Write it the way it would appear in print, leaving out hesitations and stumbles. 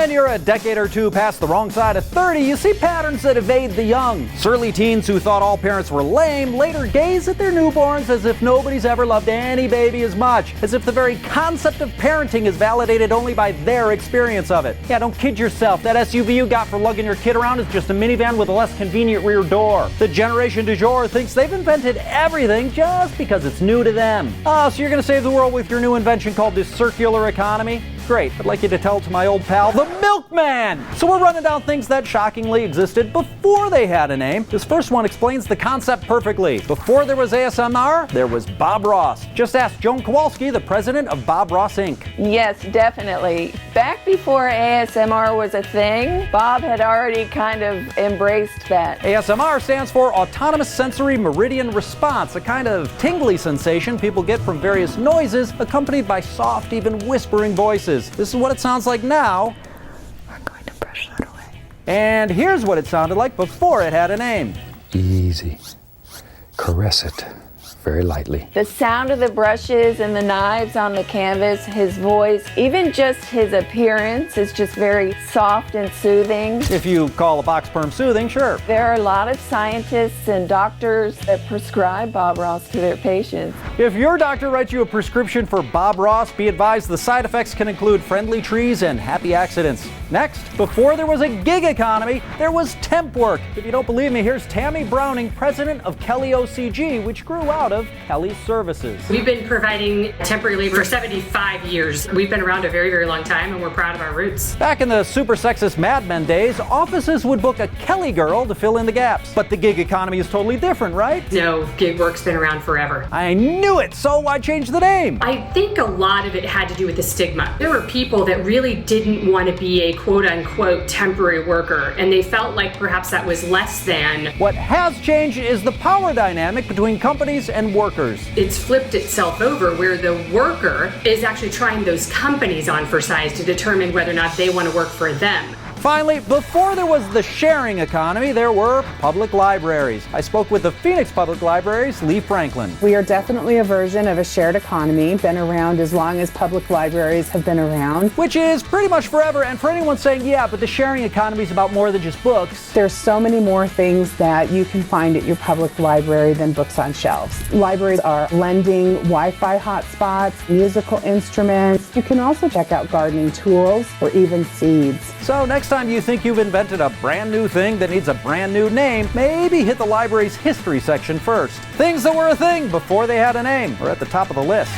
When you're a decade or two past the wrong side of 30, you see patterns that evade the young. Surly teens who thought all parents were lame later gaze at their newborns as if nobody's ever loved any baby as much, as if the very concept of parenting is validated only by their experience of it. Yeah, don't kid yourself. That SUV you got for lugging your kid around is just a minivan with a less convenient rear door. The generation du jour thinks they've invented everything just because it's new to them. Oh, so you're going to save the world with your new invention called the circular economy? Great, I'd like you to tell it to my old pal, the Milkman! So we're running down things that shockingly existed before they had a name. This first one explains the concept perfectly. Before there was ASMR, there was Bob Ross. Just ask Joan Kowalski, the president of Bob Ross Inc. Yes, definitely. Back before ASMR was a thing, Bob had already kind of embraced that. ASMR stands for Autonomous Sensory Meridian Response, a kind of tingly sensation people get from various noises accompanied by soft, even whispering voices. This is what it sounds like now. I'm going to brush that away. And here's what it sounded like before it had a name. Easy. Caress it very lightly. The sound of the brushes and the knives on the canvas, his voice, even just his appearance is just very soft and soothing. If you call a box perm soothing, sure. There are a lot of scientists and doctors that prescribe Bob Ross to their patients. If your doctor writes you a prescription for Bob Ross, be advised the side effects can include friendly trees and happy accidents. Next, before there was a gig economy, there was Temp Work. If you don't believe me, here's Tammy Browning, president of Kelly OCG, which grew out of Kelly's Services. We've been providing temporary labor for 75 years. We've been around a very, very long time, and we're proud of our roots. Back in the super sexist Mad Men days, offices would book a Kelly girl to fill in the gaps. But the gig economy is totally different, right? No, gig work's been around forever. I knew it, so why change the name? I think a lot of it had to do with the stigma. There were people that really didn't want to be a quote-unquote temporary worker, and they felt like perhaps that was less than. What has changed is the power dynamic between companies and workers. It's flipped itself over where the worker is actually trying those companies on for size to determine whether or not they want to work for them. Finally, before there was the sharing economy, there were public libraries. I spoke with the Phoenix Public Library's Lee Franklin. We are definitely a version of a shared economy, been around as long as public libraries have been around. Which is pretty much forever, and for anyone saying, yeah, but the sharing economy is about more than just books. There's so many more things that you can find at your public library than books on shelves. Libraries are lending, Wi-Fi hotspots, musical instruments. You can also check out gardening tools or even seeds. So next time you think you've invented a brand new thing that needs a brand new name, maybe hit the library's history section first. Things that were a thing before they had a name are at the top of the list.